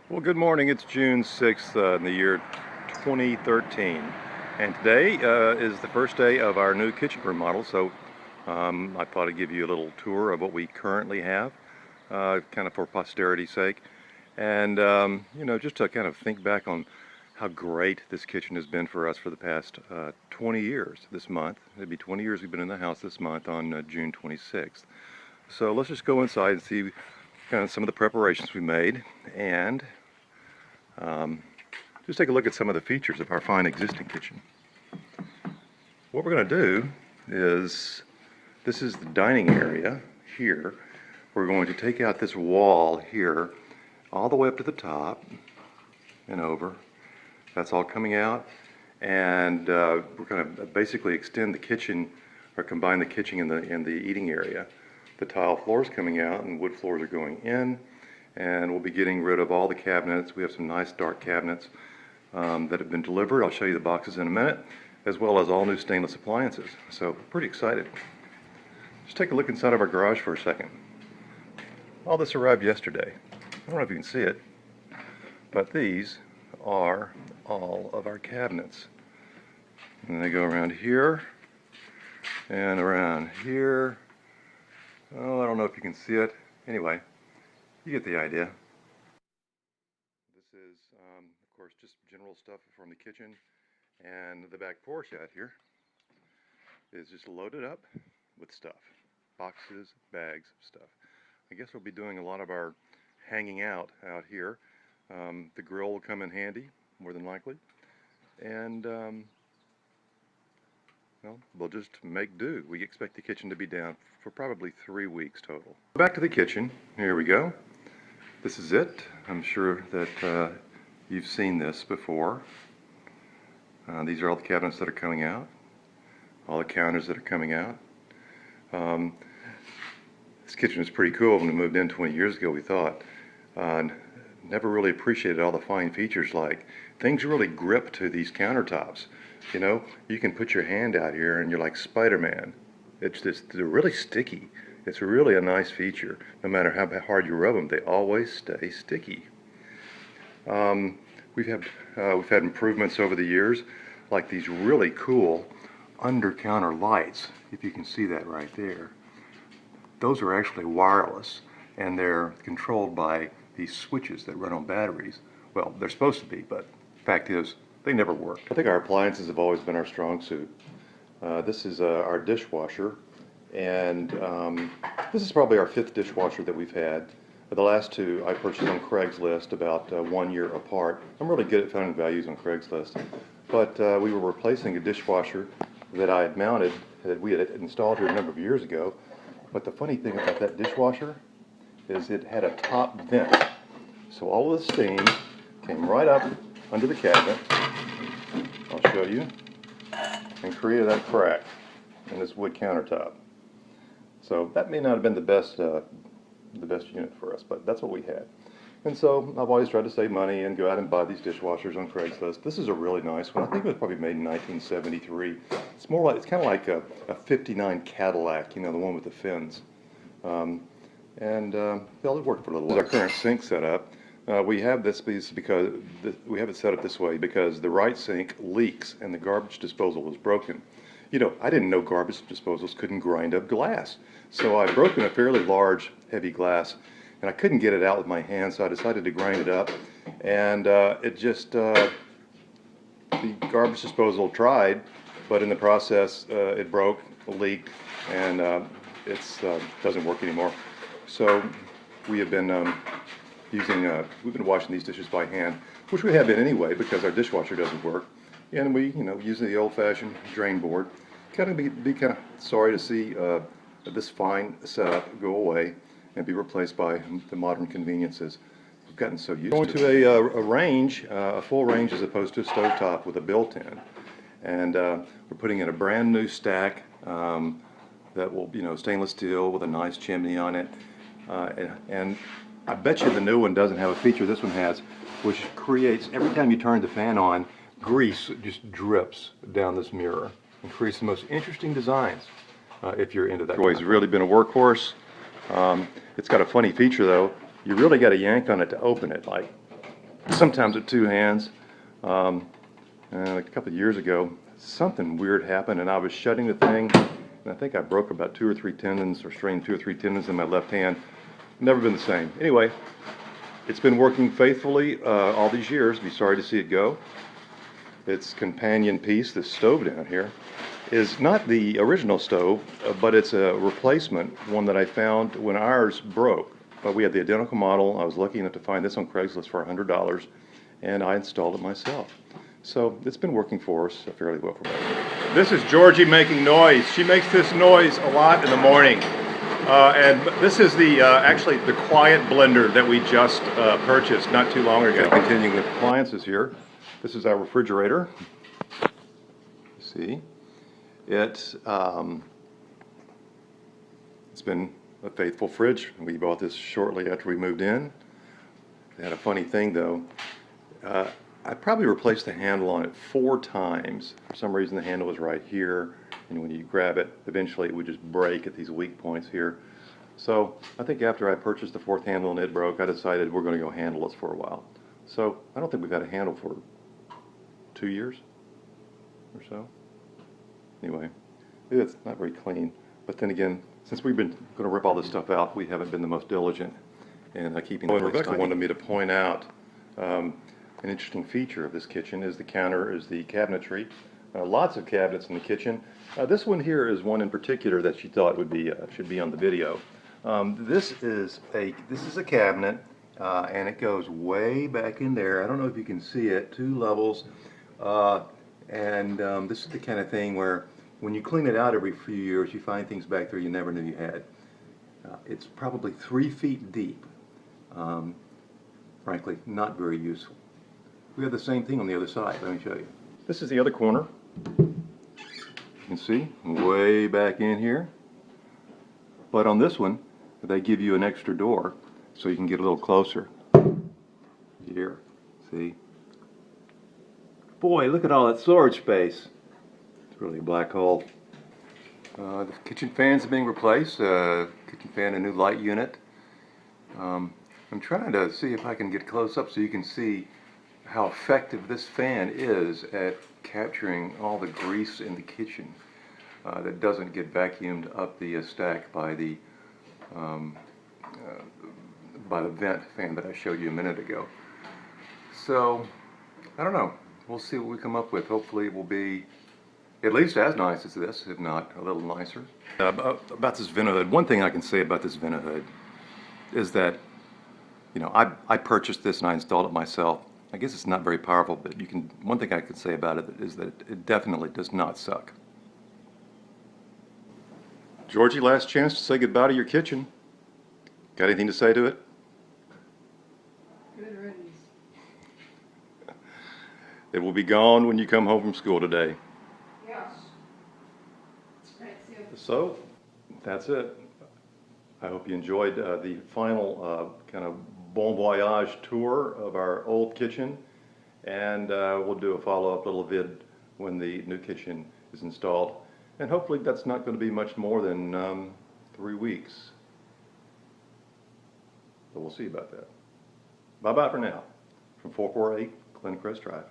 Well, good morning. It's June 6th in the year 2013, and today is the first day of our new kitchen remodel, so I thought I'd give you a little tour of what we currently have, kind of for posterity's sake, and just to kind of think back on how great this kitchen has been for us for the past 20 years this month. It'd be 20 years we've been in the house this month on June 26th. So let's just go inside and see kind of some of the preparations we made, and just take a look at some of the features of our fine existing kitchen. What we're going to do is, this is the dining area here. We're going to take out this wall here all the way up to the top and over. That's all coming out, and we're going to basically extend the kitchen, or combine the kitchen and the eating area. The tile floors coming out and wood floors are going in, and we'll be getting rid of all the cabinets. We have some nice dark cabinets that have been delivered. I'll show you the boxes in a minute, as well as all new stainless appliances. So pretty excited. Just take a look inside of our garage for a second. All this arrived yesterday. I don't know if you can see it, but these are all of our cabinets. And they go around here and around here. Oh, I don't know if you can see it. Anyway, you get the idea. This is, of course, just general stuff from the kitchen, and the back porch out here is just loaded up with stuff. Boxes, bags of stuff. I guess we'll be doing a lot of our hanging out here. The grill will come in handy, more than likely, and well, we'll just make do. We expect the kitchen to be down for probably 3 weeks total. Back to the kitchen. Here we go. This is it. I'm sure that you've seen this before. These are all the cabinets that are coming out, all the counters that are coming out. This kitchen was pretty cool when we moved in 20 years ago, we thought. Never really appreciated all the fine features, like things really grip to these countertops. You know, you can put your hand out here and you're like Spider-Man. It's just, they're really sticky. It's really a nice feature. No matter how hard you rub them, they always stay sticky. We've had improvements over the years, like these really cool under-counter lights, if you can see that right there. Those are actually wireless, and they're controlled by these switches that run on batteries. Well, they're supposed to be, but the fact is, they never work. I think our appliances have always been our strong suit. This is our dishwasher, and this is probably our 5th dishwasher that we've had. The last 2 I purchased on Craigslist about 1 year apart. I'm really good at finding values on Craigslist. But we were replacing a dishwasher that I had mounted, that we had installed here a number of years ago. But the funny thing about that dishwasher is it had a top vent. So all of the steam came right up under the cabinet. I'll show you, and created that crack in this wood countertop. So that may not have been the best unit for us, but that's what we had. And so I've always tried to save money and go out and buy these dishwashers on Craigslist. This is a really nice one. I think it was probably made in 1973. It's more like, it's kind of like a 59 Cadillac, you know, the one with the fins. Well, it worked for a little while. This is our current sink setup. We have this piece because we have it set up this way because the right sink leaks and the garbage disposal was broken. You know, I didn't know garbage disposals couldn't grind up glass. So I'd broken a fairly large, heavy glass, and I couldn't get it out with my hands, so I decided to grind it up. And it just, the garbage disposal tried, but in the process it broke, leaked, and it doesn't work anymore. So we have been we've been washing these dishes by hand, which we have been anyway because our dishwasher doesn't work, and we, use the old-fashioned drain board. Kind of be kind of sorry to see this fine setup go away and be replaced by the modern conveniences. We've gotten so used to a range, a full range as opposed to a stovetop with a built-in, and we're putting in a brand new stack that will, stainless steel with a nice chimney on it, and I bet you the new one doesn't have a feature this one has, which creates, every time you turn the fan on, grease just drips down this mirror and creates the most interesting designs if you're into that. It's always really been a workhorse. It's got a funny feature though. You really got to yank on it to open it. Like, sometimes with two hands. And a couple of years ago, something weird happened, and I was shutting the thing, and I think I broke about 2 or 3 tendons, or strained 2 or 3 tendons in my left hand. Never been the same. Anyway, it's been working faithfully all these years. Be sorry to see it go. Its companion piece, this stove down here, is not the original stove, but it's a replacement, one that I found when ours broke. But we had the identical model. I was lucky enough to find this on Craigslist for $100, and I installed it myself. So it's been working for us fairly well for me. This is Georgie making noise. She makes this noise a lot in the morning. And this is the actually the quiet blender that we just purchased not too long ago. Continuing with appliances here. This is our refrigerator. See, it's been a faithful fridge. We bought this shortly after we moved in. It had a funny thing though. I probably replaced the handle on it 4 times. For some reason the handle was right here, and when you grab it, eventually it would just break at these weak points here. So I think after I purchased the 4th handle and it broke, I decided we're going to go handleless for a while. So I don't think we've had a handle for 2 years or so. Anyway, it's not very clean. But then again, since we've been going to rip all this stuff out, we haven't been the most diligent in keeping it. Rebecca wanted me to point out an interesting feature of this kitchen is the cabinetry. Lots of cabinets in the kitchen. This one here is one in particular that she thought would be should be on the video. This is a cabinet, and it goes way back in there. I don't know if you can see it. 2 levels, and this is the kind of thing where when you clean it out every few years, you find things back there you never knew you had. It's probably 3 feet deep. Frankly, not very useful. We have the same thing on the other side. Let me show you. This is the other corner. You can see way back in here. But on this one, they give you an extra door so you can get a little closer. Here, see? Boy, look at all that storage space. It's really a black hole. The kitchen fans are being replaced. Kitchen fan, a new light unit. I'm trying to see if I can get close up so you can see how effective this fan is at capturing all the grease in the kitchen that doesn't get vacuumed up the stack by the vent fan that I showed you a minute ago. So, I don't know. We'll see what we come up with. Hopefully it will be at least as nice as this, if not a little nicer. About this vent hood, one thing I can say about this vent hood is that, you know, I purchased this and I installed it myself. I guess it's not very powerful, but one thing I can say about it is that it definitely does not suck. Georgie, last chance to say goodbye to your kitchen. Got anything to say to it? Good riddance. It will be gone when you come home from school today. Yes. So, that's it. I hope you enjoyed the final kind of bon voyage tour of our old kitchen, and we'll do a follow-up little vid when the new kitchen is installed, and hopefully that's not going to be much more than 3 weeks, but we'll see about that. Bye-bye for now from 448 Glencrest Drive.